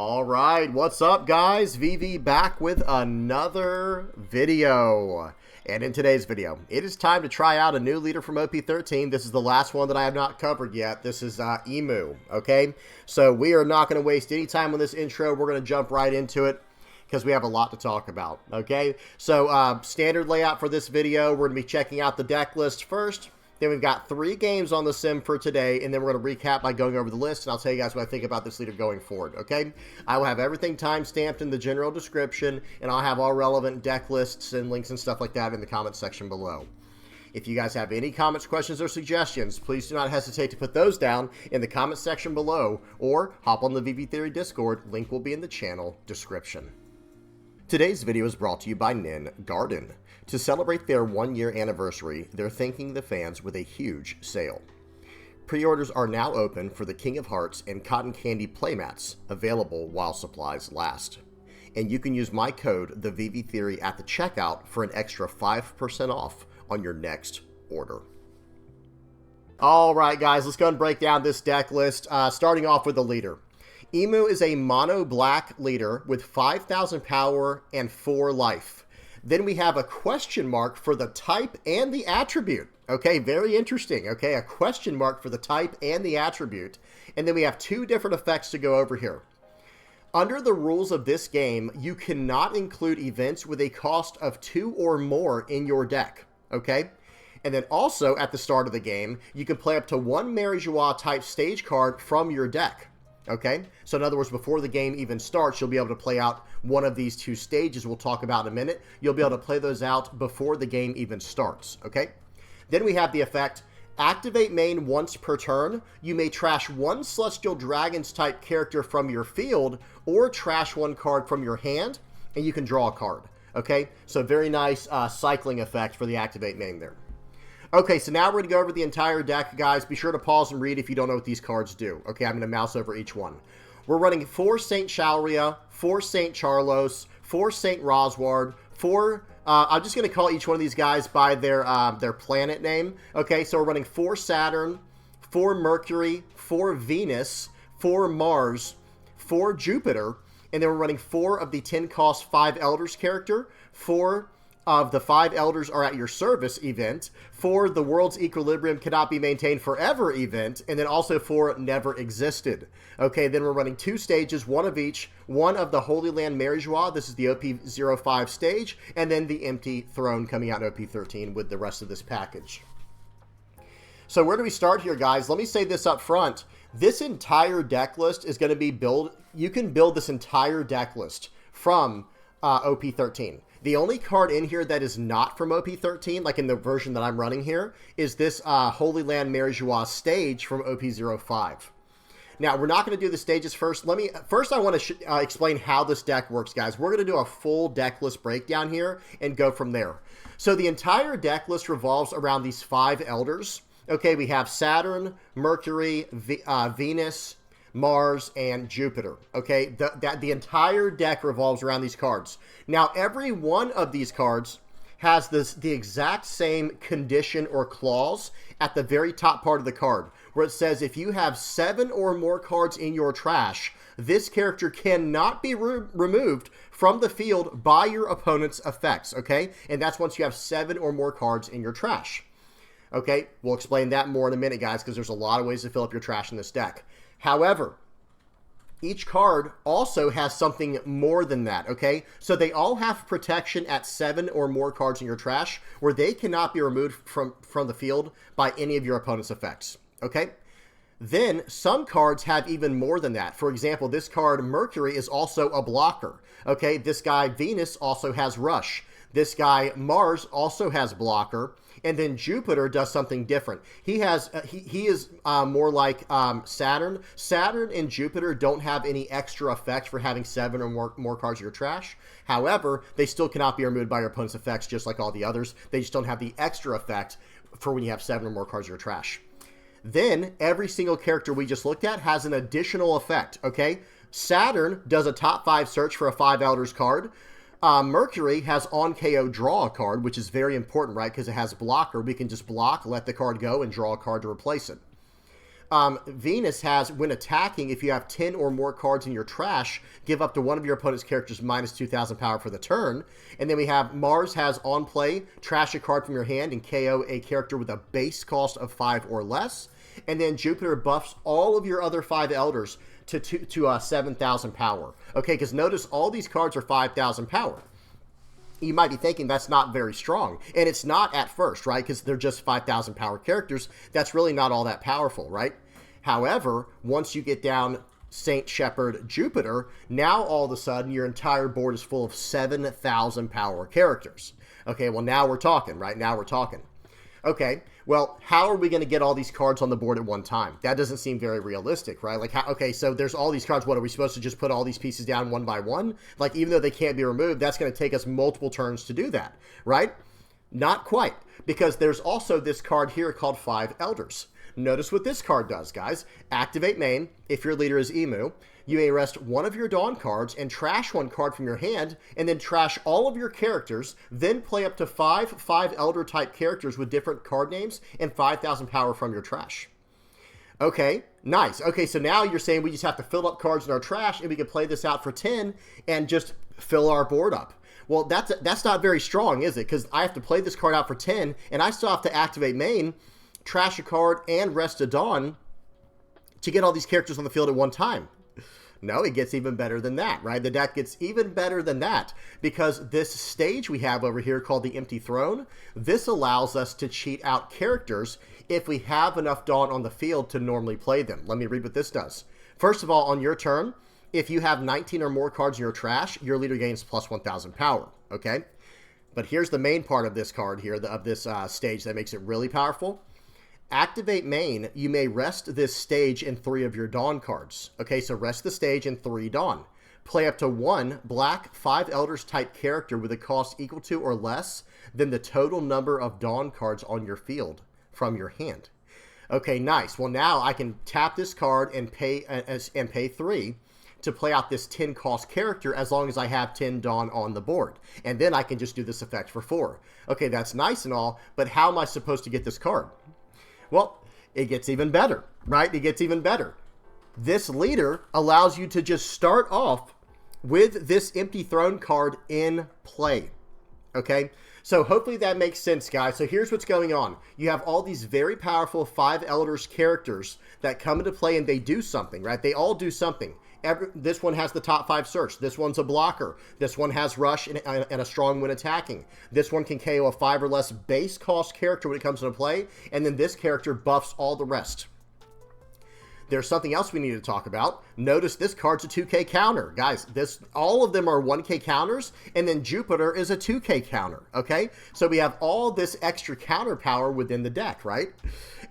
All right, what's up guys? VV back with another video. And in today's video, it is time to try out a new leader from OP13. This is the last one that I have not covered yet. This is Imu, okay? So we are not going to waste any time on this intro. We're going to jump right into it because we have a lot to talk about, okay? So standard layout for this video, we're going to be checking out the deck list first. Then we've got 3 games on the sim for today, and then we're going to recap by going over the list, and I'll tell you guys what I think about this leader going forward, okay? I will have everything time-stamped in the general description, and I'll have all relevant deck lists and links and stuff like that in the comments section below. If you guys have any comments, questions, or suggestions, please do not hesitate to put those down in the comments section below, or hop on the VV Theory Discord. Link will be in the channel description. Today's video is brought to you by Nin Garden. To celebrate their 1-year anniversary, they're thanking the fans with a huge sale. Pre-orders are now open for the King of Hearts and Cotton Candy playmats, available while supplies last. And you can use my code, the VV Theory, at the checkout for an extra 5% off on your next order. Alright guys, let's go and break down this deck list, starting off with the leader. Imu is a mono black leader with 5,000 power and 4 life. Then we have a question mark for the type and the attribute. Okay, very interesting. Okay, a question mark for the type and the attribute. And then we have 2 different effects to go over here. Under the rules of this game, you cannot include events with a cost of 2 or more in your deck. Okay? And then also, at the start of the game, you can play up to 1 Mary Joie type stage card from your deck. Okay, so in other words, before the game even starts, you'll be able to play out one of these 2 stages we'll talk about in a minute. You'll be able to play those out before the game even starts, okay? Then we have the effect, activate main once per turn. You may trash 1 Celestial Dragons type character from your field or trash 1 card from your hand, and you can draw a card, okay? So very nice cycling effect for the activate main there. Okay, so now we're going to go over the entire deck, guys. Be sure to pause and read if you don't know what these cards do. Okay, I'm going to mouse over each one. We're running 4 Saint Chalria, 4 Saint Charlos, 4 Saint Rosward, 4... I'm just going to call each one of these guys by their planet name. Okay, so we're running 4 Saturn, 4 Mercury, 4 Venus, 4 Mars, 4 Jupiter, and then we're running 4 of the 10-cost 5 Elders character, 4 of the 5 Elders are at your service event, 4 the world's equilibrium cannot be maintained forever event, and then also 4 never existed. Okay, then we're running 2 stages, 1 of each, 1 of the Holy Land Mary Joie, this is the OP05 stage, and then the Empty Throne coming out in OP13 with the rest of this package. So where do we start here, guys? Let me say this up front. This entire deck list is going to be you can build this entire deck list from OP13. The only card in here that is not from OP13, like in the version that I'm running here, is this Holy Land Mary Joie stage from OP05. Now, we're not going to do the stages first. First, I want to explain how this deck works, guys. We're going to do a full deck list breakdown here and go from there. So the entire deck list revolves around these 5 Elders. Okay, we have Saturn, Mercury, Venus, Mars, and Jupiter. Okay, the entire deck revolves around these cards. Now, every one of these cards has the exact same condition or clause at the very top part of the card, where it says if you have 7 or more cards in your trash, this character cannot be removed from the field by your opponent's effects, okay? And that's once you have 7 or more cards in your trash. Okay, we'll explain that more in a minute, guys, because there's a lot of ways to fill up your trash in this deck. However, each card also has something more than that, okay? So they all have protection at 7 or more cards in your trash where they cannot be removed from the field by any of your opponent's effects, okay? Then some cards have even more than that. For example, this card, Mercury, is also a blocker, okay? This guy, Venus, also has Rush. This guy, Mars, also has blocker. And then Jupiter does something different. He is more like Saturn. Saturn and Jupiter don't have any extra effect for having 7 or more cards in your trash. However, they still cannot be removed by your opponent's effects just like all the others. They just don't have the extra effect for when you have 7 or more cards in your trash. Then, every single character we just looked at has an additional effect, okay? Saturn does a top 5 search for a 5 Elders card. Mercury has on KO draw a card, which is very important, right? Because it has blocker. We can just block, let the card go, and draw a card to replace it. Venus has, when attacking, if you have 10 or more cards in your trash, give up to one of your opponent's characters minus 2,000 power for the turn. And then we have Mars has on play, trash a card from your hand and KO a character with a base cost of 5 or less. And then Jupiter buffs all of your other 5 elders to 7,000 power. Okay, because notice all these cards are 5,000 power. You might be thinking that's not very strong. And it's not at first, right? Because they're just 5,000 power characters. That's really not all that powerful, right? However, once you get down Saint Shepherd Jupiter, now all of a sudden your entire board is full of 7,000 power characters. Okay, well now we're talking, right? Now we're talking. Okay, well, how are we going to get all these cards on the board at one time? That doesn't seem very realistic, right? Like, how, okay, so there's all these cards. What, are we supposed to just put all these pieces down one by one? Like, even though they can't be removed, that's going to take us multiple turns to do that, right? Not quite, because there's also this card here called 5 Elders. Notice what this card does, guys. Activate main. If your leader is Imu, you may rest one of your Dawn cards and trash one card from your hand, and then trash all of your characters, then play up to 5 Elder type characters with different card names and 5,000 power from your trash. Okay, nice. Okay, so now you're saying we just have to fill up cards in our trash and we can play this out for 10 and just fill our board up. Well, that's not very strong, is it? Because I have to play this card out for 10 and I still have to activate main, trash a card, and rest a Dawn to get all these characters on the field at one time. No, it gets even better than that, right? The deck gets even better than that because this stage we have over here called the Empty Throne, this allows us to cheat out characters if we have enough Dawn on the field to normally play them. Let me read what this does. First of all, on your turn, if you have 19 or more cards in your trash, your leader gains plus 1,000 power, okay? But here's the main part of this card here, of this stage that makes it really powerful. Activate main, you may rest this stage in 3 of your Dawn cards. Okay, so rest the stage in 3 Dawn. Play up to 1 black 5 Elders type character with a cost equal to or less than the total number of Dawn cards on your field from your hand. Okay, nice. Well, now I can tap this card and pay 3 to play out this 10 cost character as long as I have 10 Dawn on the board. And then I can just do this effect for 4. Okay, that's nice and all, but how am I supposed to get this card? Well, it gets even better, right? It gets even better. This leader allows you to just start off with this Empty Throne card in play, okay? So hopefully that makes sense, guys. So here's what's going on. You have all these very powerful 5 Elders characters that come into play and they do something, right? They all do something. This one has the top 5 search. This one's a blocker. This one has rush and a strong when attacking. This one can KO a 5 or less base cost character when it comes into play. And then this character buffs all the rest. There's something else we need to talk about. Notice this card's a 2K counter. Guys, all of them are 1K counters. And then Jupiter is a 2K counter. Okay? So we have all this extra counter power within the deck, right?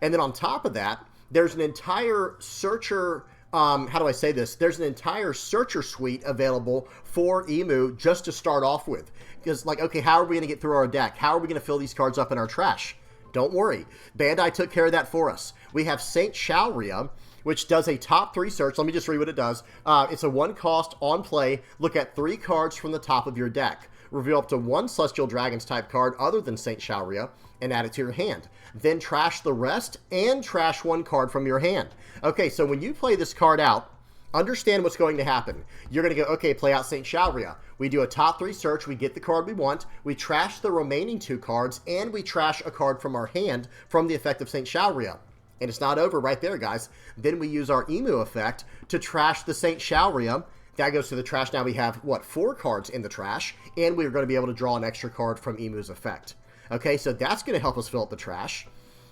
And then on top of that, there's an entire searcher... how do I say this? There's an entire searcher suite available for Imu just to start off with. Because, like, okay, how are we going to get through our deck? How are we going to fill these cards up in our trash? Don't worry. Bandai took care of that for us. We have Saint Shalria, which does a top 3 search. Let me just read what it does. It's a 1 cost on play. Look at 3 cards from the top of your deck. Reveal up to 1 Celestial Dragons type card other than Saint Shalria and add it to your hand. Then trash the rest and trash 1 card from your hand. Okay, so when you play this card out, understand what's going to happen. You're going to go, okay, play out Saint Shalria. We do a top 3 search. We get the card we want. We trash the remaining 2 cards, and we trash a card from our hand from the effect of Saint Shalria. And it's not over right there, guys. Then we use our Imu effect to trash the Saint Shalria. That goes to the trash. Now we have, what, 4 cards in the trash, and we're going to be able to draw an extra card from Imu's effect. Okay, so that's going to help us fill up the trash.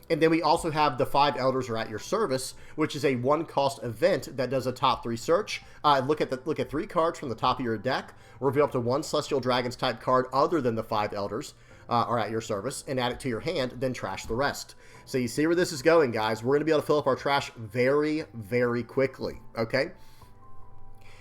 And then we also have the 5 Elders are at your service, which is a 1 cost event that does a top 3 search. Look at 3 cards from the top of your deck, reveal up to 1 Celestial Dragons type card other than the 5 Elders are at your service, and add it to your hand, then trash the rest. So you see where this is going, guys. We're going to be able to fill up our trash very, very quickly, okay?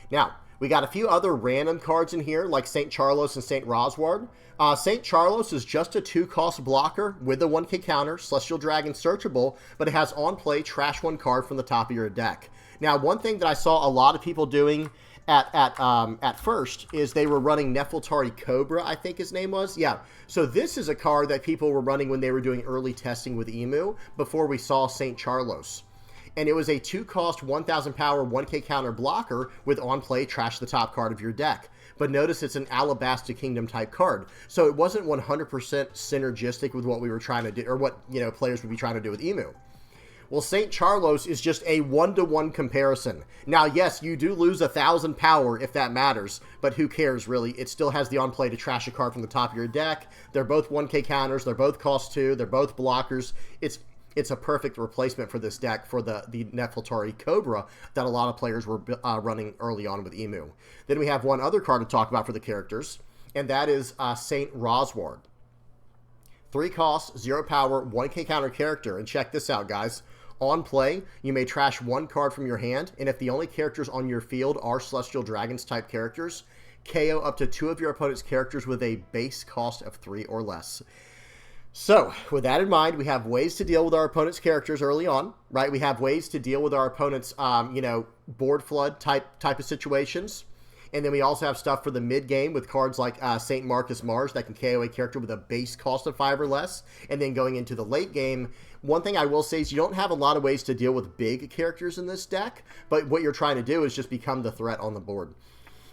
Now, we got a few other random cards in here, like St. Charlos and St. Rosward. St. Charlos is just a 2-cost blocker with a 1K counter, Celestial Dragon searchable, but it has on play, trash 1 card from the top of your deck. Now, one thing that I saw a lot of people doing at first is they were running Nefeltari Cobra, I think his name was. Yeah, so this is a card that people were running when they were doing early testing with Imu before we saw St. Charlos. and it was a 2-cost, 1,000 power, 1k counter blocker with on play, trash the top card of your deck. But notice it's an Alabasta Kingdom type card, so it wasn't 100% synergistic with what we were trying to do, or what, you know, players would be trying to do with Imu. Well, St. Charlos is just a 1-to-1 comparison. Now, yes, you do lose 1,000 power if that matters, but who cares, really? It still has the on-play to trash a card from the top of your deck. They're both 1k counters. They're both cost 2. They're both blockers. It's a perfect replacement for this deck for the Nefeltari Cobra that a lot of players were running early on with Imu. Then we have one other card to talk about for the characters, and that is St. Rosward. 3 costs, 0 power, 1k counter character. And check this out, guys. On play, you may trash 1 card from your hand, and if the only characters on your field are Celestial Dragons type characters, KO up to 2 of your opponent's characters with a base cost of 3 or less. So, with that in mind, we have ways to deal with our opponent's characters early on, right? We have ways to deal with our opponent's, you know, board flood type of situations. And then we also have stuff for the mid-game with cards like St. Marcus Mars that can KO a character with a base cost of 5 or less. And then going into the late game, one thing I will say is you don't have a lot of ways to deal with big characters in this deck, but what you're trying to do is just become the threat on the board.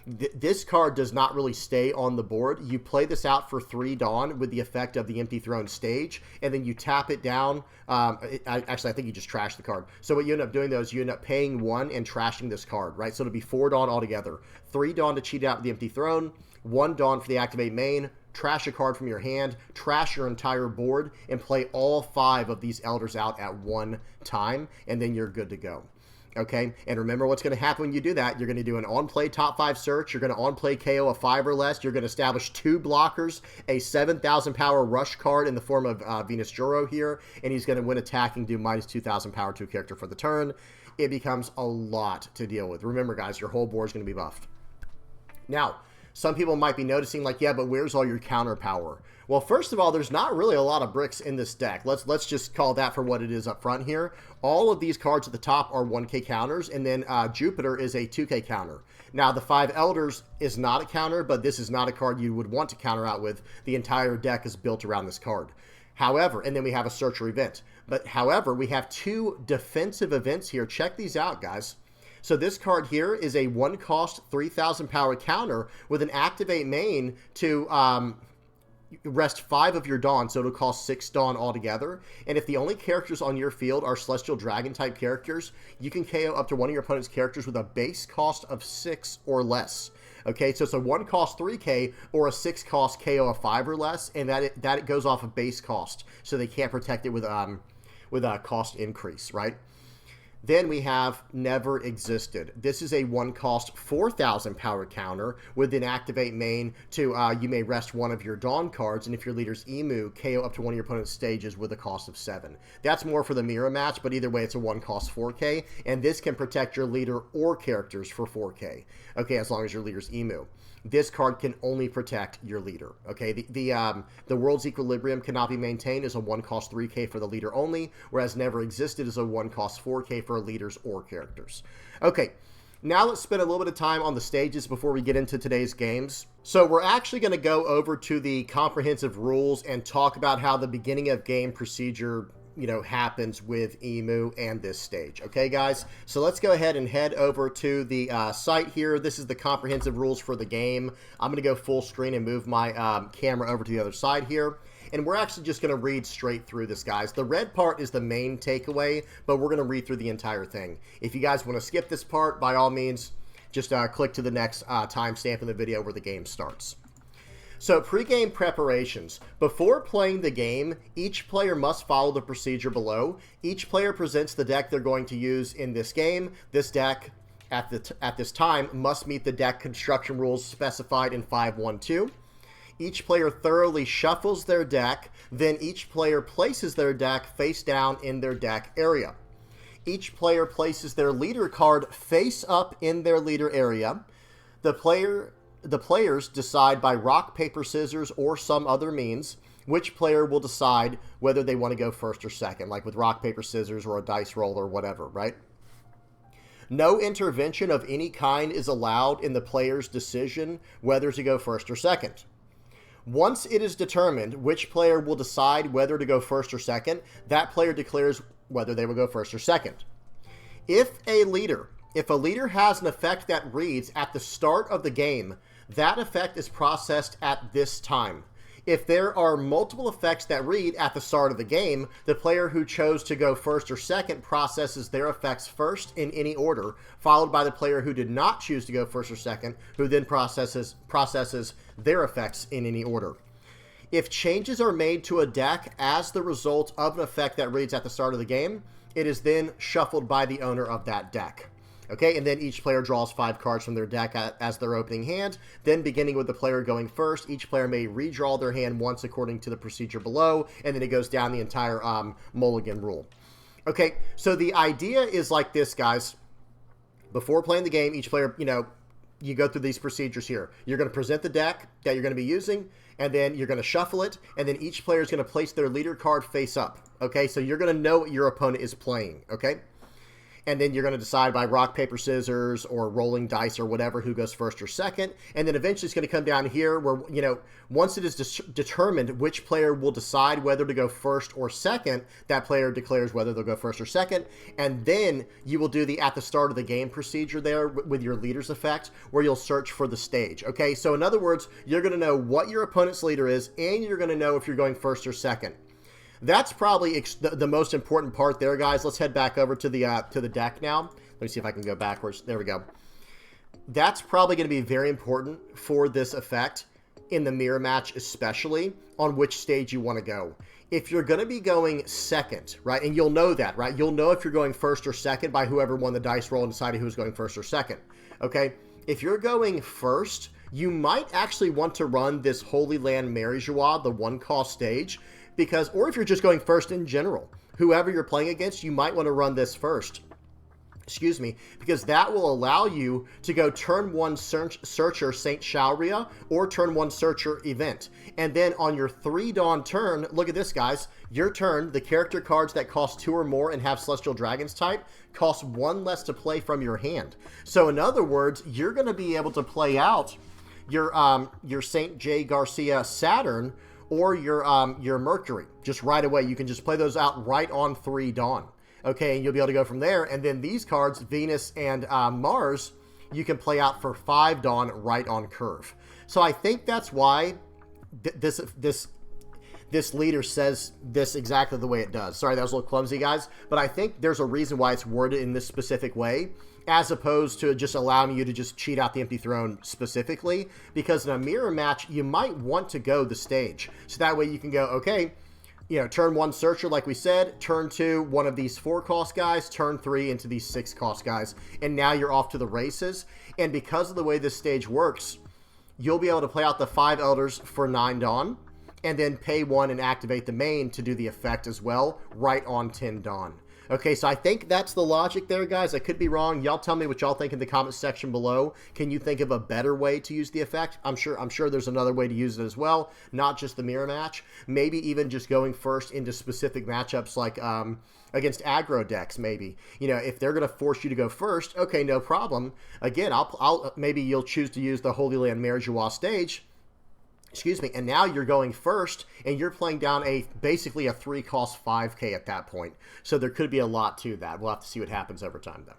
This card does not really stay on the board. You play this out for 3 Dawn with the effect of the Empty Throne stage, and then you tap it down. Actually, I think you just trash the card. So what you end up doing, though, is you end up paying 1 and trashing this card, right? So it'll be 4 Dawn altogether. 3 Dawn to cheat out the Empty Throne, 1 Dawn for the activate main, trash a card from your hand, trash your entire board, and play all 5 of these Elders out at one time, and then you're good to go. Okay, and remember what's going to happen when you do that. You're going to do an on-play top 5 search. You're going to on-play KO a 5 or less. You're going to establish 2 blockers, a 7,000 power rush card in the form of Venus Juro here, and he's going to win attacking, do minus 2,000 power to a character for the turn. It becomes a lot to deal with. Remember, guys, your whole board is going to be buffed. Now, some people might be noticing, like, yeah, but where's all your counter power? Well, first of all, there's not really a lot of bricks in this deck. Let's just call that for what it is up front here. All of these cards at the top are 1k counters, and then Jupiter is a 2k counter. Now, the 5 Elders is not a counter, but this is not a card you would want to counter out with. The entire deck is built around this card. However, and then we have a Searcher event. But however, we have 2 defensive events here. Check these out, guys. So this card here is a 1-cost, 3,000 power counter with an activate main to rest 5 of your Dawn, so it'll cost 6 Dawn altogether. And if the only characters on your field are Celestial Dragon type characters, you can KO up to 1 of your opponent's characters with a base cost of 6 or less. Okay, so it's a 1-cost 3k or a 6-cost KO of 5 or less, and that it goes off of base cost, so they can't protect it with a cost increase, right? Then we have Never Existed. This is a 1-cost 4,000 power counter with an activate main to you may rest 1 of your Dawn cards, and if your leader's Imu, KO up to 1 of your opponent's stages with a cost of 7. That's more for the mirror match, but either way, it's a 1-cost 4k, and this can protect your leader or characters for 4k. Okay, as long as your leader's Imu. This card can only protect your leader. Okay, the World's Equilibrium cannot be maintained as a 1-cost 3k for the leader only, whereas Never Existed is a 1-cost 4k for leaders or characters. Okay, now let's spend a little bit of time on the stages before we get into today's games. So we're actually going to go over to the comprehensive rules and talk about how the beginning of game procedure, you know, happens with Imu and this stage. Okay, guys? So let's go ahead and head over to the site here. This is the comprehensive rules for the game. I'm going to go full screen and move my camera over to the other side here. And we're actually just going to read straight through this, guys. The red part is the main takeaway, but we're going to read through the entire thing. If you guys want to skip this part, by all means, just click to the next timestamp in the video where the game starts. So, pre-game preparations. Before playing the game, each player must follow the procedure below. Each player presents the deck they're going to use in this game. This deck, at this time, must meet the deck construction rules specified in 5.1.2. Each player thoroughly shuffles their deck, then each player places their deck face down in their deck area. Each player places their leader card face up in their leader area. The players decide by rock, paper, scissors, or some other means which player will decide whether they want to go first or second, like with rock, paper, scissors, or a dice roll or whatever, right? No intervention of any kind is allowed in the player's decision whether to go first or second. Once it is determined which player will decide whether to go first or second, that player declares whether they will go first or second. If a leader has an effect that reads at the start of the game, that effect is processed at this time. If there are multiple effects that read at the start of the game, the player who chose to go first or second processes their effects first in any order, followed by the player who did not choose to go first or second, who then processes their effects in any order. If changes are made to a deck as the result of an effect that reads at the start of the game, it is then shuffled by the owner of that deck. Okay, and then each player draws 5 cards from their deck as their opening hand. Then, beginning with the player going first, each player may redraw their hand once according to the procedure below, and then it goes down the entire mulligan rule. Okay, so the idea is like this, guys. Before playing the game, each player, you go through these procedures here. You're going to present the deck that you're going to be using, and then you're going to shuffle it, and then each player is going to place their leader card face up. Okay, so you're going to know what your opponent is playing, okay? And then you're going to decide by rock, paper, scissors, or rolling dice or whatever who goes first or second. And then eventually it's going to come down here where, once it is determined which player will decide whether to go first or second, that player declares whether they'll go first or second. And then you will do the at the start of the game procedure there with your leader's effect, where you'll search for the stage. Okay, so in other words, you're going to know what your opponent's leader is, and you're going to know if you're going first or second. That's probably the most important part there, guys. Let's head back over to the deck now. Let me see if I can go backwards. There we go. That's probably going to be very important for this effect in the mirror match, especially on which stage you want to go. If you're going to be going second, right, and you'll know that, right? You'll know if you're going first or second by whoever won the dice roll and decided who was going first or second, okay? If you're going first, you might actually want to run this Holy Land Mary Joie, the 1-cost stage, because, or if you're just going first in general, whoever you're playing against, you might want to run this first. Excuse me, because that will allow you to go turn 1 Searcher Saint Shauria or turn 1 Searcher Event. And then on your 3 Dawn turn, look at this, guys. Your turn, the character cards that cost 2 or more and have Celestial Dragons type cost 1 less to play from your hand. So in other words, you're going to be able to play out your Saint J. Garcia Saturn or your Mercury just right away. You can just play those out right on 3 Dawn. Okay, and you'll be able to go from there. And then these cards, Venus and Mars, you can play out for 5 Dawn right on curve. So I think that's why this leader says this exactly the way it does. Sorry, that was a little clumsy, guys. But I think there's a reason why it's worded in this specific way, as opposed to just allowing you to just cheat out the empty throne specifically. Because in a mirror match, you might want to go the stage. So that way you can go, okay, turn 1 Searcher, like we said, turn 2, one of these 4-cost guys, turn 3 into these 6-cost guys, and now you're off to the races. And because of the way this stage works, you'll be able to play out the 5 Elders for 9 Dawn, and then pay 1 and activate the main to do the effect as well, right on 10 Dawn. Okay, so I think that's the logic there, guys. I could be wrong. Y'all tell me what y'all think in the comments section below. Can you think of a better way to use the effect? I'm sure there's another way to use it as well, not just the mirror match. Maybe even just going first into specific matchups like against aggro decks, maybe. If they're going to force you to go first, okay, no problem. Again, maybe you'll choose to use the Holy Land Mary Joie stage. Excuse me, and now you're going first, and you're playing down basically a 3-cost 5K at that point. So there could be a lot to that. We'll have to see what happens over time, though.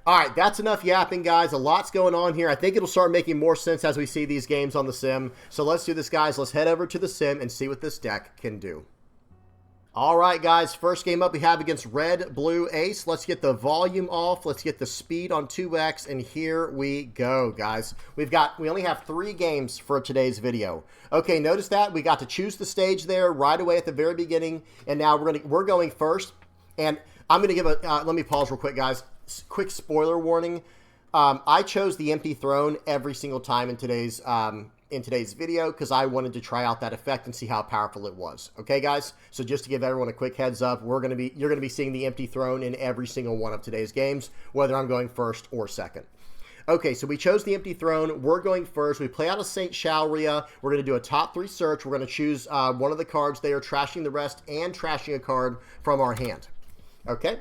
All right, that's enough yapping, guys. A lot's going on here. I think it'll start making more sense as we see these games on the sim. So let's do this, guys. Let's head over to the sim and see what this deck can do. All right, guys, first game up we have against Red Blue Ace. Let's get the volume off. Let's get the speed on 2x, and here we go, guys. We only have 3 games for today's video. Okay, notice that we got to choose the stage there right away at the very beginning, and now we're going first. And I'm going to give let me pause real quick, guys. Quick spoiler warning. I chose the empty throne every single time in today's video because I wanted to try out that effect and see how powerful it was. Okay, guys? So just to give everyone a quick heads up, you're going to be seeing the empty throne in every single one of today's games, whether I'm going first or second. Okay, so we chose the empty throne. We're going first. We play out a Saint Shauria. We're going to do a top 3 search. We're going to choose one of the cards there, trashing the rest, and trashing a card from our hand. Okay?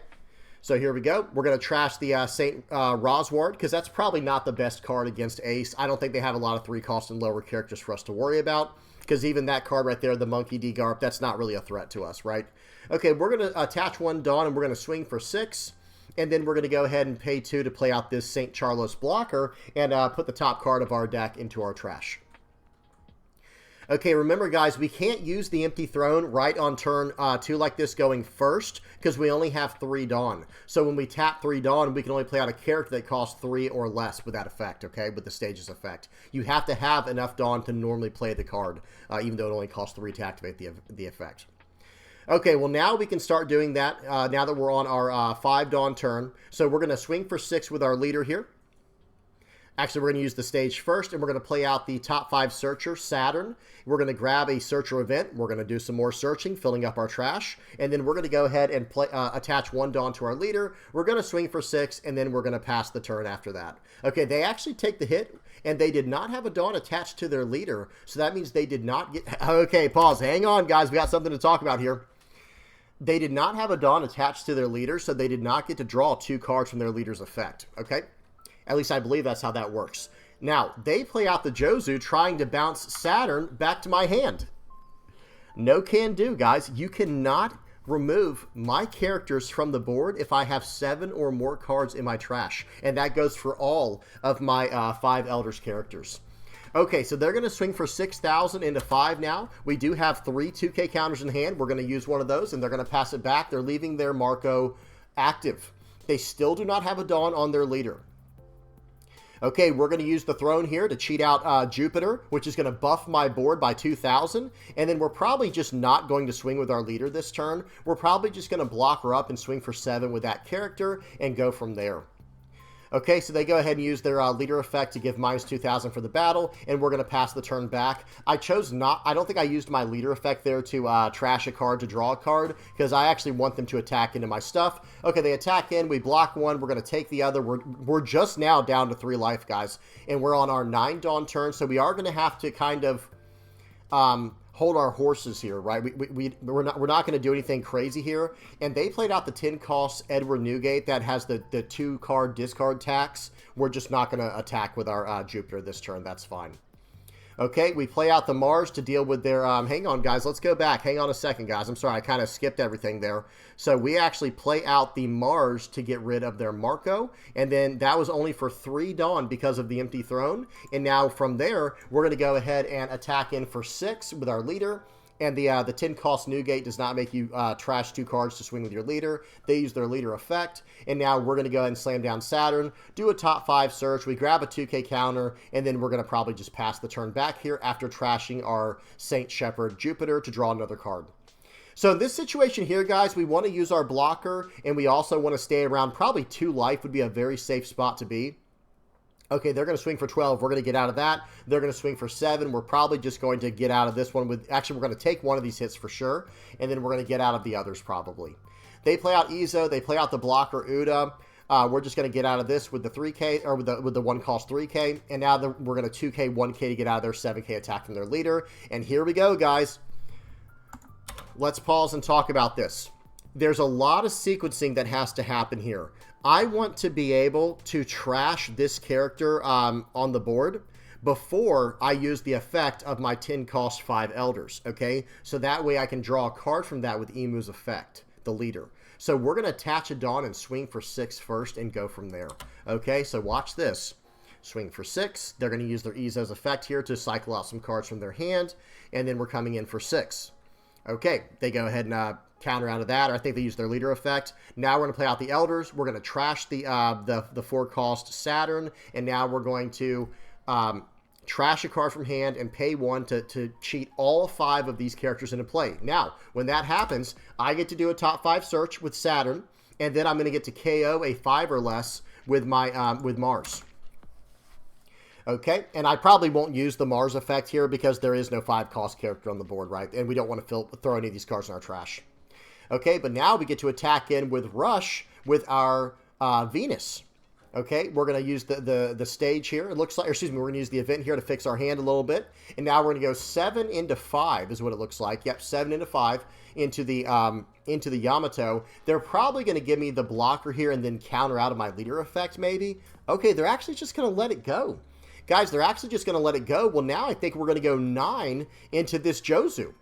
So here we go. We're going to trash the St. Rosward because that's probably not the best card against Ace. I don't think they have a lot of 3-cost and lower characters for us to worry about because even that card right there, the Monkey D. Garp, that's not really a threat to us, right? Okay, we're going to attach 1 Dawn and we're going to swing for 6. and then we're going to go ahead and pay 2 to play out this St. Charlos blocker and put the top card of our deck into our trash. Okay, remember guys, we can't use the Empty Throne right on turn 2 like this going first, because we only have 3 Dawn. So when we tap 3 Dawn, we can only play out a character that costs 3 or less with that effect, okay, with the Stages effect. You have to have enough Dawn to normally play the card, even though it only costs 3 to activate the effect. Okay, well now we can start doing that now that we're on our 5 Dawn turn. So we're going to swing for 6 with our leader here. Actually, we're going to use the stage first, and we're going to play out the top 5 searcher, Saturn. We're going to grab a searcher event. We're going to do some more searching, filling up our trash. And then we're going to go ahead and play, attach 1 Dawn to our leader. We're going to swing for 6, and then we're going to pass the turn after that. Okay, they actually take the hit, and they did not have a Dawn attached to their leader. So that means they did not get... Okay, pause. Hang on, guys. We got something to talk about here. They did not have a Dawn attached to their leader, so they did not get to draw 2 cards from their leader's effect. Okay? At least I believe that's how that works. Now, they play out the Jozu trying to bounce Saturn back to my hand. No can do, guys. You cannot remove my characters from the board if I have 7 or more cards in my trash. And that goes for all of my 5 Elders characters. Okay, so they're going to swing for 6,000 into 5 now. We do have 3 2K counters in hand. We're going to use one of those, and they're going to pass it back. They're leaving their Marco active. They still do not have a Dawn on their leader. Okay, we're going to use the Throne here to cheat out Jupiter, which is going to buff my board by 2,000. And then we're probably just not going to swing with our leader this turn. We're probably just going to block her up and swing for 7 with that character and go from there. Okay, so they go ahead and use their leader effect to give minus 2,000 for the battle, and we're going to pass the turn back. I chose not, I don't think I used my leader effect there to trash a card to draw a card, because I actually want them to attack into my stuff. Okay, they attack in, we block 1, we're going to take the other. We're just now down to 3 life, guys, and we're on our 9 Dawn turn, so we are going to have to kind of hold our horses here, right? We're not going to do anything crazy here. And they played out the 10 cost Edward Newgate that has the 2 card discard tax. We're just not going to attack with our Jupiter this turn. That's fine. Okay, we play out the Mars to deal with their... hang on, guys. Let's go back. Hang on a second, guys. I'm sorry. I kind of skipped everything there. So we actually play out the Mars to get rid of their Marco. And then that was only for 3 Dawn because of the Empty Throne. And now from there, we're going to go ahead and attack in for 6 with our leader. And the 10 cost Newgate does not make you trash 2 cards to swing with your leader. They use their leader effect. And now we're going to go ahead and slam down Saturn, do a top 5 search. We grab a 2K counter, and then we're going to probably just pass the turn back here after trashing our Saint Shepherd Jupiter to draw another card. So in this situation here, guys, we want to use our blocker, and we also want to stay around probably 2 life would be a very safe spot to be. Okay, they're going to swing for 12. We're going to get out of that. They're going to swing for 7. We're probably just going to get out of this one with... Actually, we're going to take one of these hits for sure, and then we're going to get out of the others probably. They play out Izo. They play out the blocker Uda. We're just going to get out of this with the 3K, or with the 1 cost 3K, and now we're going to 2K, 1K to get out of their 7K attack from their leader. And here we go, guys. Let's pause and talk about this. There's a lot of sequencing that has to happen here. I want to be able to trash this character on the board before I use the effect of my 10 cost 5 Elders, okay? So that way I can draw a card from that with Imu's effect, the leader. So we're going to attach a Dawn and swing for 6 first and go from there, okay? So watch this. Swing for 6. They're going to use their Izo's effect here to cycle out some cards from their hand, and then we're coming in for 6. Okay, they go ahead and counter out of that, or I think they use their leader effect. Now we're going to play out the Elders. We're going to trash the 4 cost Saturn, and now we're going to trash a card from hand and pay 1 to cheat all 5 of these characters into play. Now, when that happens, I get to do a top 5 search with Saturn, and then I'm going to get to KO a 5 or less with my with Mars. Okay, and I probably won't use the Mars effect here because there is no 5 cost character on the board, right? And we don't want to throw any of these cards in our trash. Okay, but now we get to attack in with Rush with our Venus. Okay, we're going to use the stage here. It looks like, or excuse me, we're going to use the event here to fix our hand a little bit. And now we're going to go 7 into 5 is what it looks like. Yep, 7 into 5 into the Yamato. They're probably going to give me the blocker here and then counter out of my leader effect maybe. Okay, they're actually just going to let it go. Guys, they're actually just going to let it go. Well, now I think we're going to go 9 into this Jozu.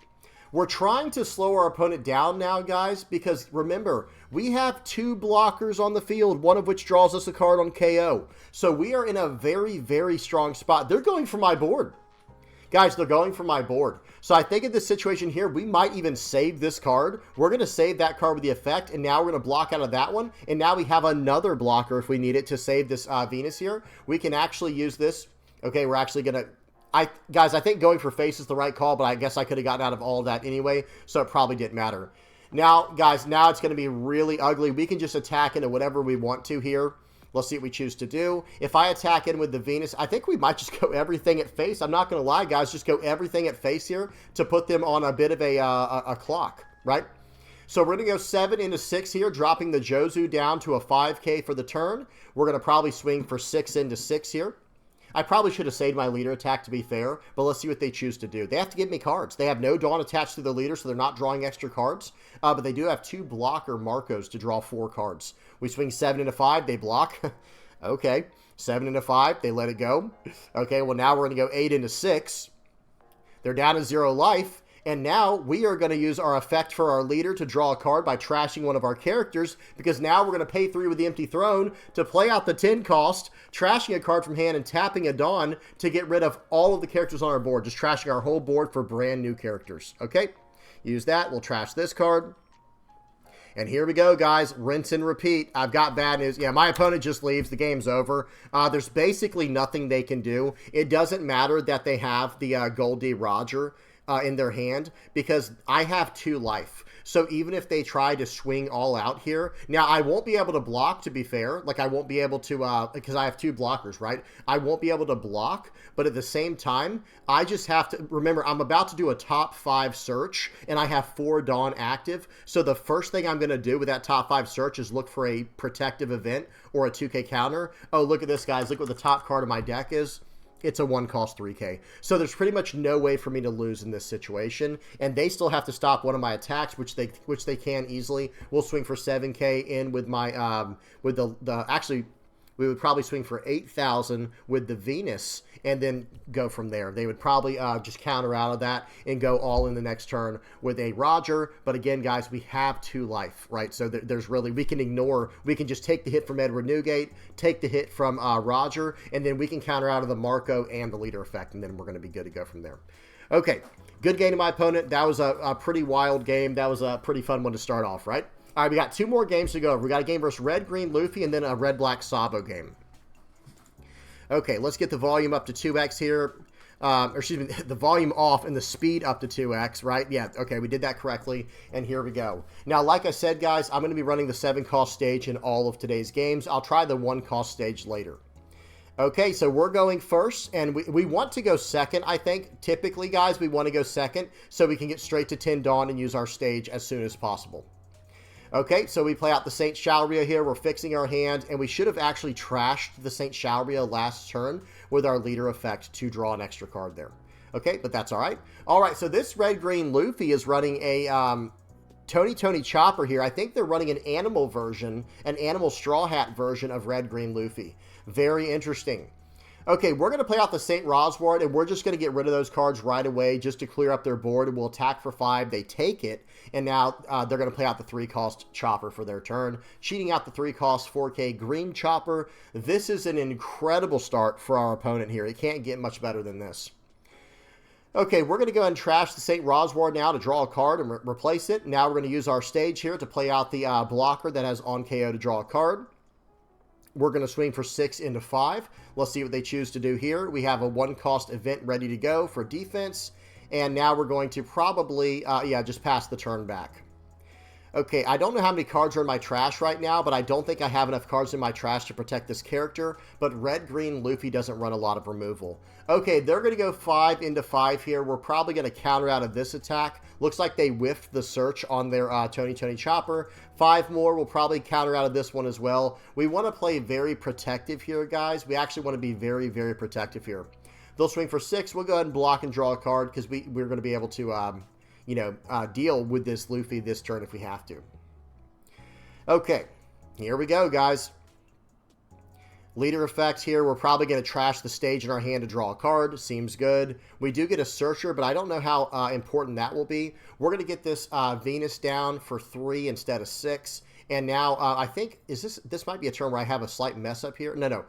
We're trying to slow our opponent down now, guys, because remember, we have 2 blockers on the field, one of which draws us a card on KO. So we are in a very, very strong spot. They're going for my board. Guys, they're going for my board. So I think in this situation here, we might even save this card. We're going to save that card with the effect, and now we're going to block out of that one. And now we have another blocker if we need it to save this Venus here. We can actually use this. Okay, we're actually going to... Guys, I think going for face is the right call, but I guess I could have gotten out of all of that anyway, so it probably didn't matter. Now, guys, now it's going to be really ugly. We can just attack into whatever we want to here. Let's see what we choose to do. If I attack in with the Venus, I think we might just go everything at face. I'm not going to lie, guys. Just go everything at face here to put them on a bit of a clock, right? So we're going to go 7 into 6 here, dropping the Jozu down to a 5K for the turn. We're going to probably swing for 6 into 6 here. I probably should have saved my leader attack, to be fair, but let's see what they choose to do. They have to give me cards. They have no Dawn attached to the leader, so they're not drawing extra cards, but they do have 2 blocker Marcos to draw 4 cards. We swing 7 into 5, they block. Okay, 7 into 5, they let it go. Okay, well now we're going to go 8 into 6. They're down to 0 life. And now we are going to use our effect for our leader to draw a card by trashing one of our characters, because now we're going to pay 3 with the Empty Throne to play out the 10 cost, trashing a card from hand and tapping a Dawn to get rid of all of the characters on our board, just trashing our whole board for brand new characters. Okay, use that. We'll trash this card. And here we go, guys. Rinse and repeat. I've got bad news. Yeah, my opponent just leaves. The game's over. There's basically nothing they can do. It doesn't matter that they have the Goldie Roger in their hand, because I have 2 life. So even if they try to swing all out here, now I won't be able to block, to be fair. Like I won't be able to, because I have 2 blockers, right? I won't be able to block, but at the same time, I just have to, remember, I'm about to do a top 5 search, and I have 4 Dawn active. So the first thing I'm going to do with that top 5 search is look for a protective event or a 2K counter. Oh, look at this, guys. Look what the top card of my deck is. It's a 1 cost 3K. So there's pretty much no way for me to lose in this situation. And they still have to stop one of my attacks, which they can easily. We'll swing for 7K in with my, actually, we would probably swing for 8,000 with the Venus and then go from there. They would probably just counter out of that and go all in the next turn with a Roger. But again, guys, we have 2 life, right? So there's really, we can just take the hit from Edward Newgate, take the hit from Roger, and then we can counter out of the Marco and the leader effect, and then we're going to be good to go from there. Okay, good game to my opponent. That was a pretty wild game. That was a pretty fun one to start off, right? All right, we got 2 more games to go. We got a game versus Red Green Luffy and then a Red Black Sabo game. Okay, let's get the volume up to 2x here. Or excuse me, the volume off and the speed up to 2x, right? Yeah, okay, we did that correctly, and here we go. Now, like I said, guys, I'm going to be running the 7 cost stage in all of today's games. I'll try the 1 cost stage later. Okay, so we're going first, and we want to go second, I think. Typically, guys, we want to go second so we can get straight to 10 Dawn and use our stage as soon as possible. Okay, so we play out the Saint Shalria here. We're fixing our hand, and we should have actually trashed the Saint Shalria last turn with our leader effect to draw an extra card there. Okay, but that's all right. All right, so this Red-Green Luffy is running a Tony Chopper here. I think they're running an animal version, an animal straw hat version of Red-Green Luffy. Very interesting. Okay, we're going to play out the St. Rosward, and we're just going to get rid of those cards right away just to clear up their board, and we'll attack for 5. They take it, and now they're going to play out the 3-cost Chopper for their turn, cheating out the 3-cost 4K Green Chopper. This is an incredible start for our opponent here. It can't get much better than this. Okay, we're going to go ahead and trash the St. Rosward now to draw a card and replace it. Now we're going to use our stage here to play out the blocker that has on KO to draw a card. We're going to swing for 6 into 5. Let's see what they choose to do here. We have a 1-cost event ready to go for defense. And now we're going to probably, just pass the turn back. Okay, I don't know how many cards are in my trash right now, but I don't think I have enough cards in my trash to protect this character. But Red-Green Luffy doesn't run a lot of removal. Okay, they're going to go 5 into 5 here. We're probably going to counter out of this attack. Looks like they whiffed the search on their Tony Chopper. 5 more. We'll probably counter out of this one as well. We want to play very protective here, guys. We actually want to be very, very protective here. They'll swing for 6. We'll go ahead and block and draw a card because we're going to be able to deal with this Luffy this turn if we have to. Okay, here we go, guys. Leader effect here, we're probably going to trash the stage in our hand to draw a card. Seems good. We do get a Searcher, but I don't know how important that will be. We're going to get this Venus down for 3 instead of 6. And now, I think, this might be a turn where I have a slight mess up here. No.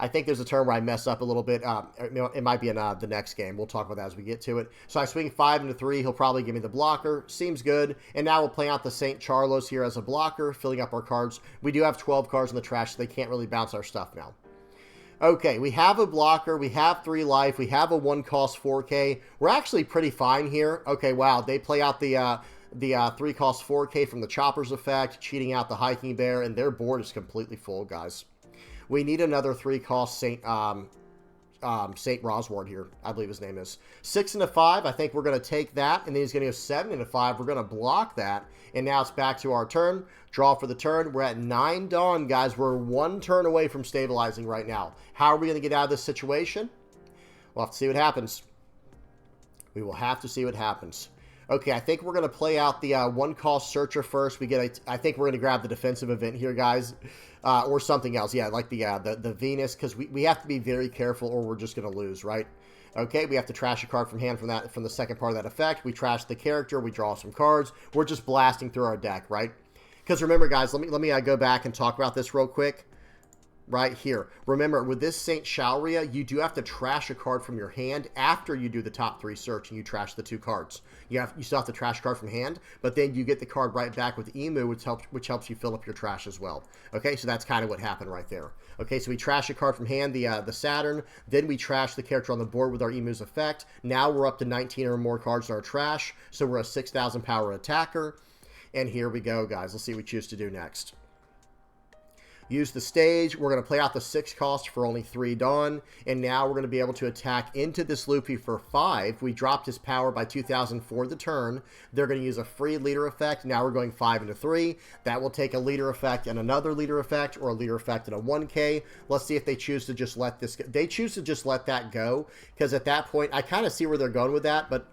I think there's a turn where I mess up a little bit. It might be in the next game. We'll talk about that as we get to it. So I swing 5 into 3. He'll probably give me the blocker. Seems good. And now we'll play out the St. Charlos here as a blocker, filling up our cards. We do have 12 cards in the trash, so they can't really bounce our stuff now. Okay, we have a blocker. We have 3 life. We have a 1-cost 4K. We're actually pretty fine here. Okay, wow. They play out the 3-cost 4K from the Chopper's effect, cheating out the Hiking Bear, and their board is completely full, guys. We need another 3-cost Saint Rosward here, I believe his name is. 6 and a 5, I think we're going to take that, and then he's going to go 7 and a 5. We're going to block that, and now it's back to our turn. Draw for the turn. We're at 9 Dawn, guys. We're 1 turn away from stabilizing right now. How are we going to get out of this situation? We'll have to see what happens. We will have to see what happens. Okay, I think we're going to play out the 1-cost Searcher first. I think we're going to grab the defensive event here, guys. Or something else. Yeah, like the Venus, because we have to be very careful or we're just going to lose, right? Okay, we have to trash a card from hand from the second part of that effect. We trash the character. We draw some cards. We're just blasting through our deck, right? Because remember, guys, let me go back and talk about this real quick. Right here. Remember, with this St. Shalria, you do have to trash a card from your hand after you do the top 3 search and you trash the 2 cards. You still have to trash a card from hand, but then you get the card right back with Imu, which helps you fill up your trash as well. Okay, so that's kind of what happened right there. Okay, so we trash a card from hand, the Saturn, then we trash the character on the board with our Imu's effect. Now we're up to 19 or more cards in our trash, so we're a 6,000 power attacker. And here we go, guys. Let's see what we choose to do next. Use the stage. We're going to play out the 6 cost for only 3 Dawn. And now we're going to be able to attack into this Luffy for 5. We dropped his power by 2,000 for the turn. They're going to use a free leader effect. Now we're going 5 into 3. That will take a leader effect and another leader effect, or a leader effect and a 1K. Let's see if they choose to just let this go. They choose to just let that go, because at that point, I kind of see where they're going with that, but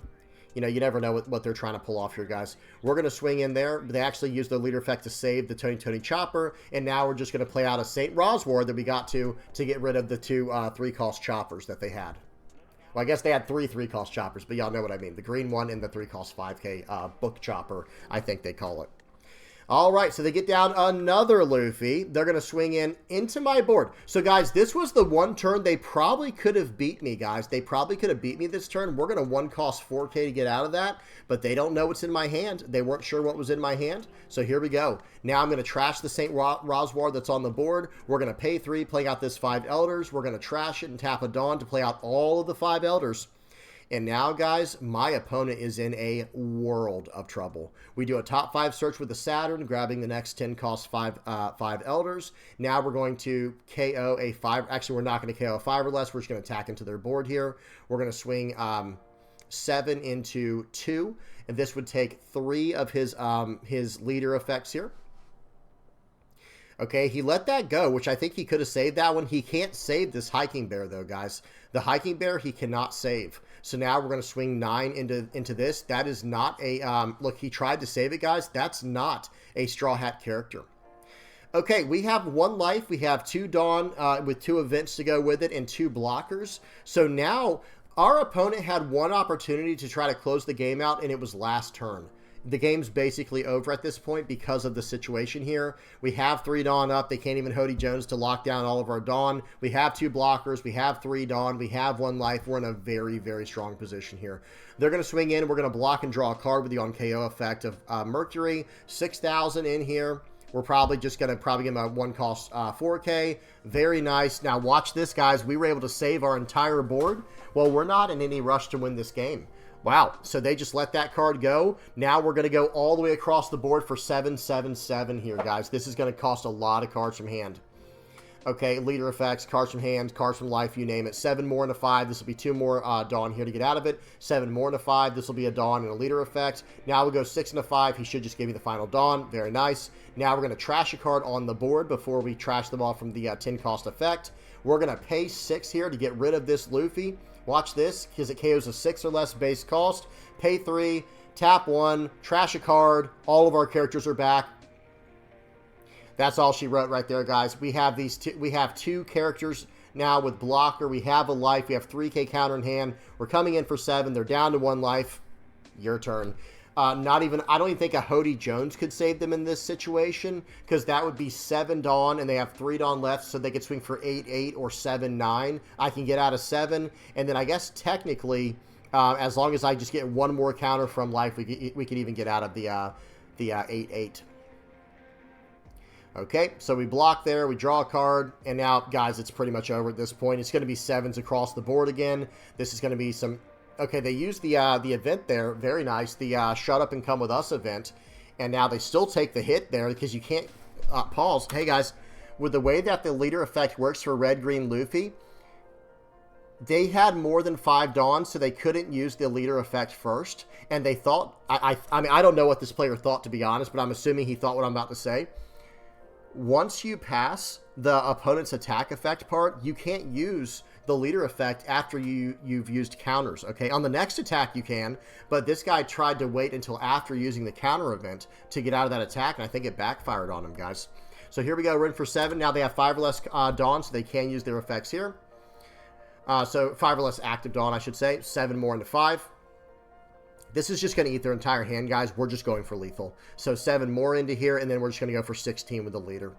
you know, you never know what they're trying to pull off here, guys. We're going to swing in there. They actually used the leader effect to save the Tony Chopper, and now we're just going to play out a St. Rosward that we got to get rid of the 2 3-cost choppers that they had. Well, I guess they had 3 3-cost choppers, but y'all know what I mean. The green one and the 3-cost 5K book chopper, I think they call it. All right, so they get down another Luffy. They're going to swing into my board. So, guys, this was the one turn they probably could have beat me, guys. They probably could have beat me this turn. We're going to 1-cost 4K to get out of that, but they don't know what's in my hand. They weren't sure what was in my hand, so here we go. Now I'm going to trash the St. Rosward that's on the board. We're going to pay 3, playing out this 5 Elders. We're going to trash it and tap a Dawn to play out all of the 5 Elders. And now, guys, my opponent is in a world of trouble. We do a top 5 search with the Saturn, grabbing the next 10-cost 5 Elders. Now we're going to KO a 5. Actually, we're not going to KO a 5 or less. We're just going to attack into their board here. We're going to swing 7 into 2. And this would take 3 of his leader effects here. Okay, he let that go, which I think he could have saved that one. He can't save this Hiking Bear, though, guys. The Hiking Bear, he cannot save. So now we're going to swing 9 into this. That is not a... look, he tried to save it, guys. That's not a Straw Hat character. Okay, we have 1 life. We have 2 Dawn with 2 events to go with it and 2 blockers. So now our opponent had 1 opportunity to try to close the game out, and it was last turn. The game's basically over at this point because of the situation here. We have 3 Dawn up. They can't even Hody Jones to lock down all of our Dawn. We have 2 blockers. We have 3 Dawn. We have 1 life. We're in a very, very strong position here. They're going to swing in. We're going to block and draw a card with the on-KO effect of Mercury. 6,000 in here. We're probably just going to give him a 1-cost 4K. Very nice. Now watch this, guys. We were able to save our entire board. Well, we're not in any rush to win this game. Wow, so they just let that card go. Now we're going to go all the way across the board for 777 here, guys. This is going to cost a lot of cards from hand. Okay, leader effects, cards from hand, cards from life, you name it. 7 more and a 5. This will be 2 more Dawn here to get out of it. 7 more and a 5. This will be a Dawn and a leader effect. Now we'll go 6 and a 5. He should just give me the final Dawn. Very nice. Now we're going to trash a card on the board before we trash them off from the 10-cost effect. We're going to pay 6 here to get rid of this Luffy. Watch this, because it KOs a 6 or less base cost. Pay 3, tap 1, trash a card. All of our characters are back. That's all she wrote right there, guys. We have we have two characters now with blocker. We have a life. We have 3K counter in hand. We're coming in for 7. They're down to 1 life. Your turn. I don't even think a Hody Jones could save them in this situation, because that would be 7 Dawn, and they have 3 Dawn left, so they could swing for 8-8 or 7-9. I can get out of 7, and then I guess technically, as long as I just get 1 more counter from life, we could even get out of the 8-8. Okay, so we block there, we draw a card, and now, guys, it's pretty much over at this point. It's going to be 7s across the board again. This is going to be some... Okay, they used the event there. Very nice. The Shut Up and Come With Us event. And now they still take the hit there because you can't... pause. Hey, guys, with the way that the leader effect works for Red, Green, Luffy, they had more than 5 Dawns, so they couldn't use the leader effect first. And they thought... I mean, I don't know what this player thought, to be honest, but I'm assuming he thought what I'm about to say. Once you pass the opponent's attack effect part, you can't use the leader effect after you've used counters. Okay, on the next attack you can, but this guy tried to wait until after using the counter event to get out of that attack, and I think it backfired on him, guys. So here we go, we're in for 7. Now they have 5 or less Dawn, so they can use their effects here. So 5 or less active Dawn, I should say. 7 more into 5. This is just going to eat their entire hand, guys. We're just going for lethal. So 7 more into here, and then we're just going to go for 16 with the leader.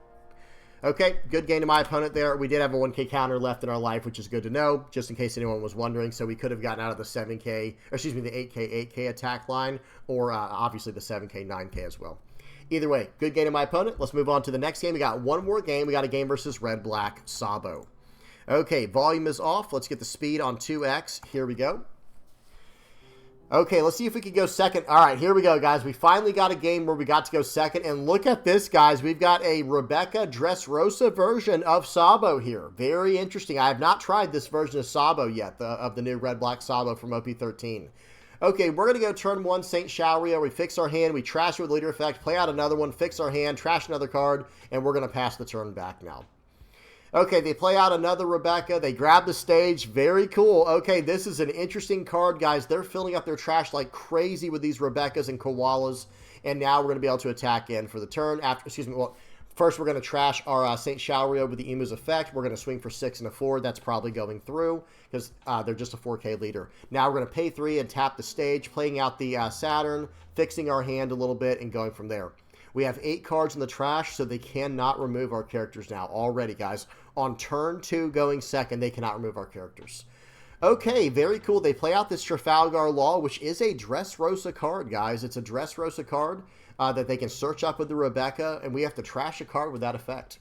Okay, good game to my opponent there. We did have a 1K counter left in our life, which is good to know, just in case anyone was wondering. So we could have gotten out of the 7K, or excuse me, the 8K, 8K attack line, or obviously the 7K, 9K as well. Either way, good game to my opponent. Let's move on to the next game. We got one more game. We got a game versus Red Black Sabo. Okay, volume is off. Let's get the speed on 2x. Here we go. Okay, let's see if we can go second. All right, here we go, guys. We finally got a game where we got to go second. And look at this, guys. We've got a Rebecca Dressrosa version of Sabo here. Very interesting. I have not tried this version of Sabo yet, of the new Red Black Sabo from OP13. Okay, we're going to go turn 1, St. Shaoria. We fix our hand. We trash with leader effect. Play out another one. Fix our hand. Trash another card. And we're going to pass the turn back now. Okay, they play out another Rebecca. They grab the stage. Very cool. Okay, this is an interesting card, guys. They're filling up their trash like crazy with these Rebeccas and Koalas. And now we're going to be able to attack in for the turn. First we're going to trash our St. Shaoria with the Imu's effect. We're going to swing for 6 and a 4. That's probably going through because they're just a 4K leader. Now we're going to pay 3 and tap the stage, playing out the Saturn, fixing our hand a little bit, and going from there. We have 8 cards in the trash, so they cannot remove our characters now. Already, guys. On turn 2 going second, they cannot remove our characters. Okay, very cool. They play out this Trafalgar Law, which is a Dressrosa card, guys. It's a Dressrosa card that they can search up with the Rebecca, and we have to trash a card with that effect.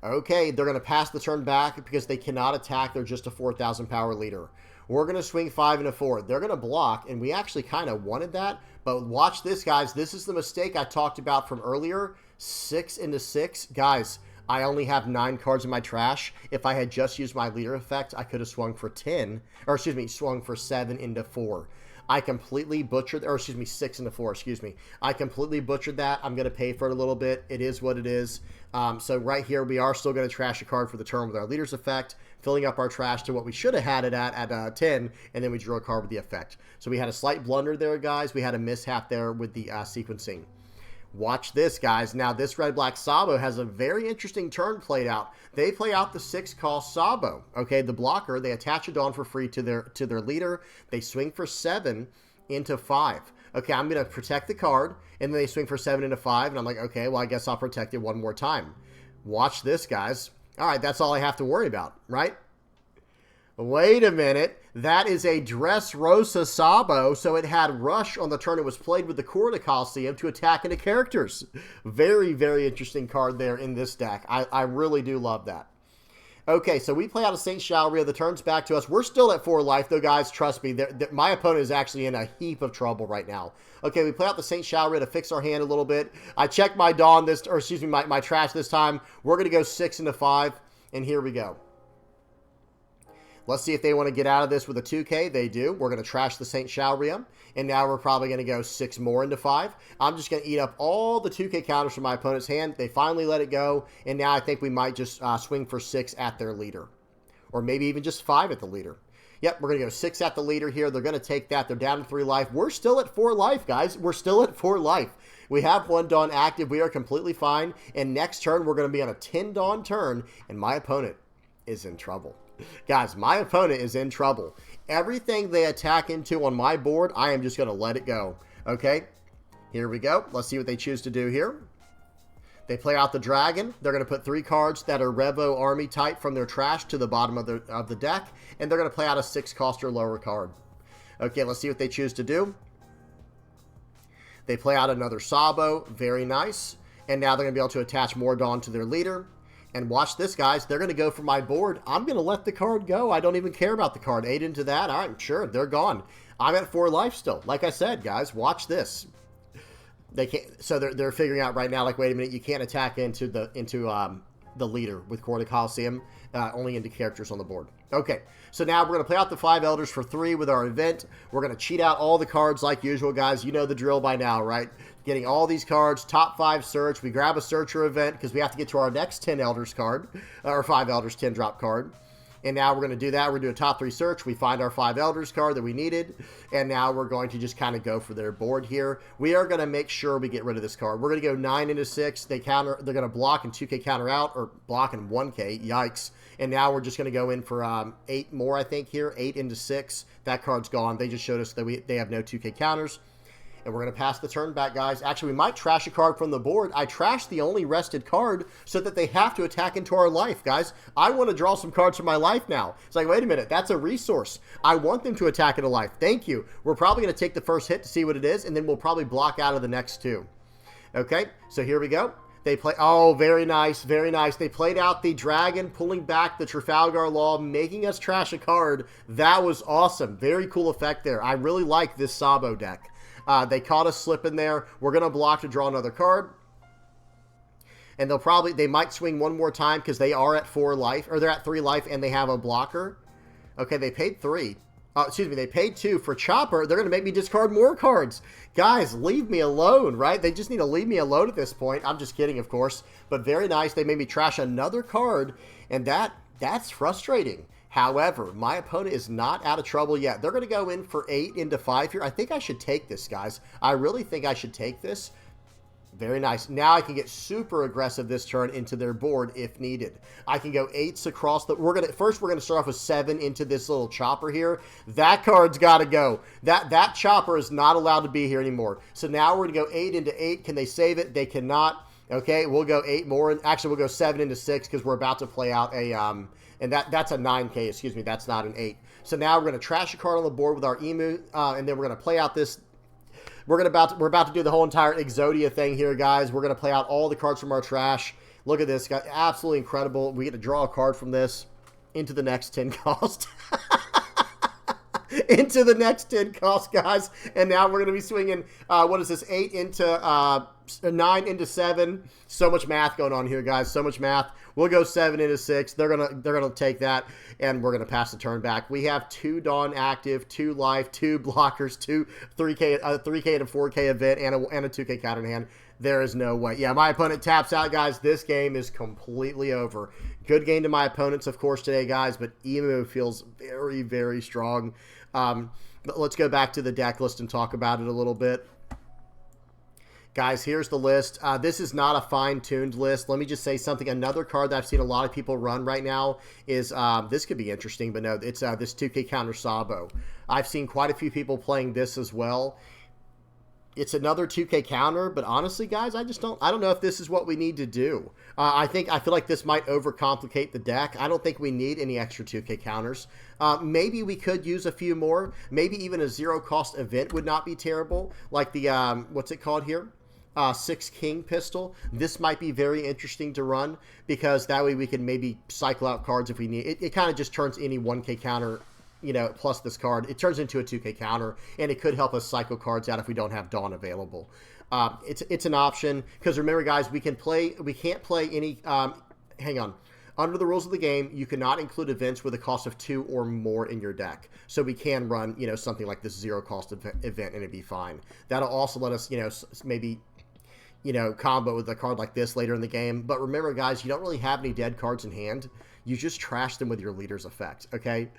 Okay, they're going to pass the turn back because they cannot attack. They're just a 4,000 power leader. We're going to swing 5 and a 4. They're going to block, and we actually kind of wanted that. But watch this, guys. This is the mistake I talked about from earlier. 6 into 6. Guys, I only have 9 cards in my trash. If I had just used my leader effect, I could have swung for 10. Or, excuse me, swung for 7 into 4. I completely butchered, or excuse me, 6 into 4, excuse me. I completely butchered that. I'm going to pay for it a little bit. It is what it is. So right here, we are still going to trash a card for the turn with our leader's effect, filling up our trash to what we should have had it at 10, and then we drew a card with the effect. So we had a slight blunder there, guys. We had a mishap there with the sequencing. Watch this, guys. Now, this Red Black Sabo has a very interesting turn played out. They play out the 6-cost Sabo. Okay, the blocker, they attach a Dawn for free to their leader. They swing for 7 into 5. Okay, I'm going to protect the card, and then they swing for 7 into 5, and I'm like, okay, well, I guess I'll protect it one more time. Watch this, guys. All right, that's all I have to worry about, right? Wait a minute. That is a Dressrosa Sabo, so it had Rush on the turn. It was played with the Corda Coliseum to attack into characters. Very, very interesting card there in this deck. I really do love that. Okay, so we play out a St. Shaoria. The turn's back to us. We're still at 4 life, though, guys. Trust me, my opponent is actually in a heap of trouble right now. Okay, we play out the St. Shaoria to fix our hand a little bit. I checked my Dawn my trash this time. We're going to go 6 into 5, and here we go. Let's see if they want to get out of this with a 2K. They do. We're going to trash the St. Shaoria. And now we're probably going to go 6 more into 5. I'm just going to eat up all the 2K counters from my opponent's hand. They finally let it go. And now I think we might just swing for 6 at their leader. Or maybe even just 5 at the leader. Yep, we're going to go 6 at the leader here. They're going to take that. They're down to 3 life. We're still at 4 life, guys. We're still at 4 life. We have 1 Dawn active. We are completely fine. And next turn, we're going to be on a 10 Dawn turn, and my opponent is in trouble. Guys, my opponent is in trouble. Everything they attack into on my board, I am just going to let it go. Okay, here we go. Let's see what they choose to do here. They play out the dragon. They're going to put 3 cards that are Revo Army type from their trash to the bottom of the deck, and they're going to play out a 6-cost or lower card. Okay, let's see what they choose to do. They play out another Sabo. Very nice. And now they're going to be able to attach more Dawn to their leader. And watch this, guys. They're going to go for my board. I'm going to let the card go. I don't even care about the card. 8 into that. All right, sure. They're gone. I'm at 4 life still. Like I said, guys, watch this. They can't. So they're figuring out right now, like, wait a minute, you can't attack into the leader with Core of the Coliseum, only into characters on the board. Okay, so now we're going to play out the 5 Elders for 3 with our event. We're going to cheat out all the cards like usual, guys. You know the drill by now, right? Getting all these cards, top 5 search. We grab a searcher event because we have to get to our next 10 Elders card, or 5 Elders 10 drop card. And now we're going to do that. We're going to do a top 3 search. We find our 5 Elders card that we needed. And now we're going to just kind of go for their board here. We are going to make sure we get rid of this card. We're going to go 9 into 6. They're going to block and 2K counter out, or block and 1K. Yikes. And now we're just going to go in for 8 more, I think, here. 8 into 6. That card's gone. They just showed us that they have no 2K counters. And we're going to pass the turn back, guys. Actually, we might trash a card from the board. I trashed the only rested card so that they have to attack into our life, guys. I want to draw some cards from my life now. It's like, wait a minute, that's a resource. I want them to attack into life. Thank you. We're probably going to take the first hit to see what it is, and then we'll probably block out of the next 2. Okay, so here we go. They play, oh, very nice, very nice. They played out the dragon, pulling back the Trafalgar Law, making us trash a card. That was awesome. Very cool effect there. I really like this Sabo deck. They caught us slipping there. We're going to block to draw another card. And they might swing one more time because they are at 4 life, or they're at 3 life and they have a blocker. Okay, they paid 3. Excuse me, they paid 2 for Chopper. They're going to make me discard more cards. Guys, leave me alone, right? They just need to leave me alone at this point. I'm just kidding, of course. But very nice. They made me trash another card, and that's frustrating. However, my opponent is not out of trouble yet. They're going to go in for 8 into 5 here. I think I should take this, guys. I really think I should take this. Very nice. Now I can get super aggressive this turn into their board if needed. I can go 8s across the... First, we're going to start off with 7 into this little Chopper here. That card's got to go. That Chopper is not allowed to be here anymore. So now we're going to go 8 into 8. Can they save it? They cannot. Okay, we'll go 8 more. Actually, we'll go 7 into 6 because we're about to play out a... And that's a 9K, excuse me, that's not an 8. So now we're going to trash a card on the board with our Imu, and then we're going to play out this. We're about to do the whole entire Exodia thing here, guys. We're going to play out all the cards from our trash. Look at this, guys, absolutely incredible. We get to draw a card from this into the next 10 cost. Into the next 10 cost, guys. And now we're going to be swinging, what is this, 8 into 9 into 7. So much math going on here, guys. So much math. We'll go 7 into 6. They're gonna take that, and we're gonna pass the turn back. We have 2 Dawn active, 2 life, 2 blockers, 2 3K, 3K and a 4K event, and a 2K counter in hand. There is no way. Yeah, my opponent taps out, guys. This game is completely over. Good game to my opponents, of course, today, guys, but Imu feels very, very strong. But let's go back to the deck list and talk about it a little bit. Guys, here's the list. This is not a fine-tuned list. Let me just say something. Another card that I've seen a lot of people run right now is, this could be interesting, but no, it's this 2K counter Sabo. I've seen quite a few people playing this as well. It's another 2K counter, but honestly, guys, I don't know if this is what we need to do. I feel like this might overcomplicate the deck. I don't think we need any extra 2K counters. Maybe we could use a few more. Maybe even a 0-cost event would not be terrible, like the, what's it called here? 6 King pistol. This might be very interesting to run because that way we can maybe cycle out cards if we need. It kind of just turns any 1K counter, you know, plus this card. It turns into a 2K counter, and it could help us cycle cards out if we don't have Dawn available. It's an option because remember, guys, we can't play any. Hang on. Under the rules of the game, you cannot include events with a cost of 2 or more in your deck. So we can run, you know, something like this 0-cost event, and it'd be fine. That'll also let us, you know, maybe, you know, combo with a card like this later in the game. But remember, guys, you don't really have any dead cards in hand. You just trash them with your leader's effect, okay?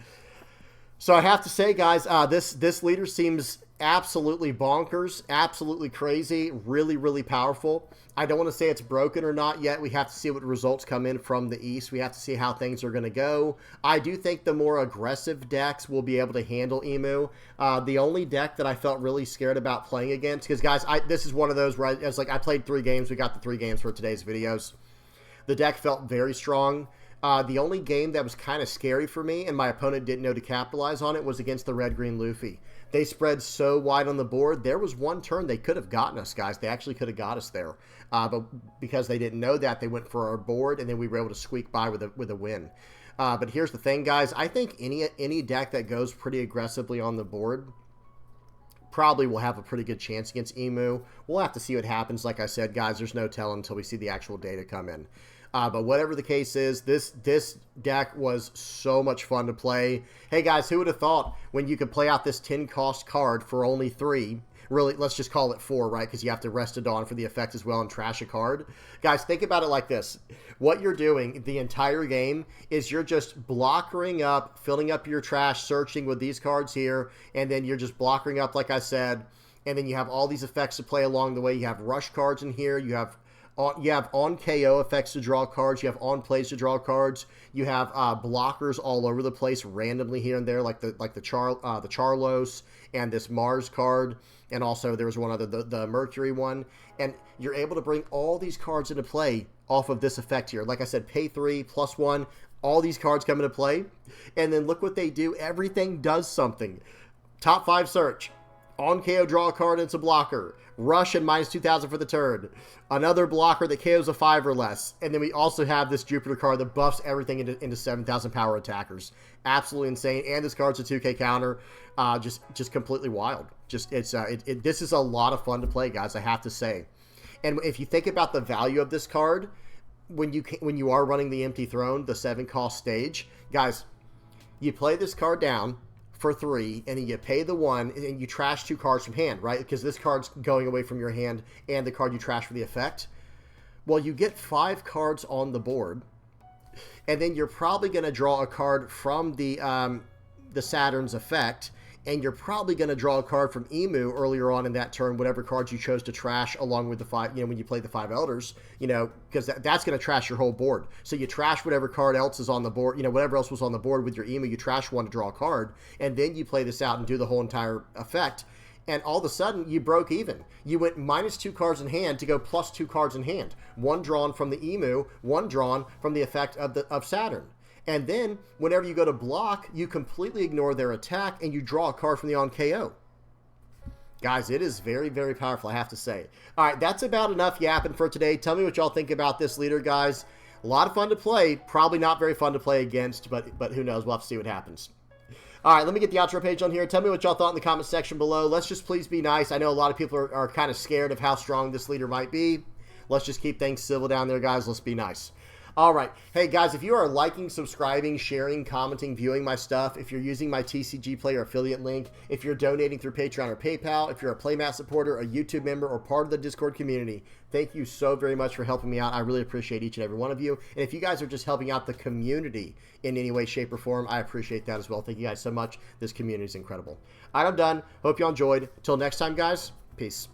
So I have to say, guys, this leader seems absolutely bonkers, absolutely crazy, really, really powerful. I don't want to say it's broken or not yet. We have to see what results come in from the East. We have to see how things are going to go. I do think the more aggressive decks will be able to handle Imu. The only deck that I felt really scared about playing against, because, guys, this is one of those where I played 3 games. We got the 3 games for today's videos. The deck felt very strong. The only game that was kind of scary for me, and my opponent didn't know to capitalize on it, was against the red-green Luffy. They spread so wide on the board. There was one turn they could have gotten us, guys. They actually could have got us there. But because they didn't know that, they went for our board, and then we were able to squeak by with a win. But here's the thing, guys. I think any deck that goes pretty aggressively on the board probably will have a pretty good chance against Imu. We'll have to see what happens. Like I said, guys, there's no telling until we see the actual data come in. But whatever the case is, this deck was so much fun to play. Hey, guys, who would have thought when you could play out this 10-cost card for only 3, really, let's just call it 4, right? Because you have to rest it on for the effect as well and trash a card. Guys, think about it like this. What you're doing the entire game is you're just blockering up, filling up your trash, searching with these cards here, and then you're just blockering up, like I said, and then you have all these effects to play along the way. You have rush cards in here. You have on KO effects to draw cards. You have on plays to draw cards. You have blockers all over the place, randomly here and there, like the Charlos and this Mars card, and also there was one other, the Mercury one. And you're able to bring all these cards into play off of this effect here. Like I said, pay 3 plus 1. All these cards come into play, and then look what they do. Everything does something. Top 5 search. On KO, draw a card, and it's a blocker. Rush and minus 2,000 for the turn. Another blocker that KOs a 5 or less. And then we also have this Jupiter card that buffs everything into 7,000 power attackers. Absolutely insane. And this card's a 2K counter. Just completely wild. This is a lot of fun to play, guys, I have to say. And if you think about the value of this card, when you are running the Empty Throne, the 7-cost stage, guys, you play this card down for 3, and then you pay the 1, and you trash 2 cards from hand, right? Because this card's going away from your hand, and the card you trash for the effect. Well, you get 5 cards on the board, and then you're probably going to draw a card from the Saturn's effect, and you're probably going to draw a card from Imu earlier on in that turn, whatever cards you chose to trash along with the 5, when you play the 5 Elders, because that's going to trash your whole board. So you trash whatever card else is on the board, whatever else was on the board with your Imu, you trash 1 to draw a card, and then you play this out and do the whole entire effect, and all of a sudden, you broke even. You went minus 2 cards in hand to go plus 2 cards in hand. 1 drawn from the Imu, 1 drawn from the effect of Saturn. And then, whenever you go to block, you completely ignore their attack, and you draw a card from the on-KO. Guys, it is very, very powerful, I have to say. All right, that's about enough yapping for today. Tell me what y'all think about this leader, guys. A lot of fun to play. Probably not very fun to play against, but who knows? We'll have to see what happens. All right, let me get the outro page on here. Tell me what y'all thought in the comment section below. Let's just please be nice. I know a lot of people are kind of scared of how strong this leader might be. Let's just keep things civil down there, guys. Let's be nice. All right. Hey, guys, if you are liking, subscribing, sharing, commenting, viewing my stuff, if you're using my TCG Player affiliate link, if you're donating through Patreon or PayPal, if you're a Playmat supporter, a YouTube member, or part of the Discord community, thank you so very much for helping me out. I really appreciate each and every one of you. And if you guys are just helping out the community in any way, shape, or form, I appreciate that as well. Thank you guys so much. This community is incredible. All right, I'm done. Hope y'all enjoyed. Till next time, guys. Peace.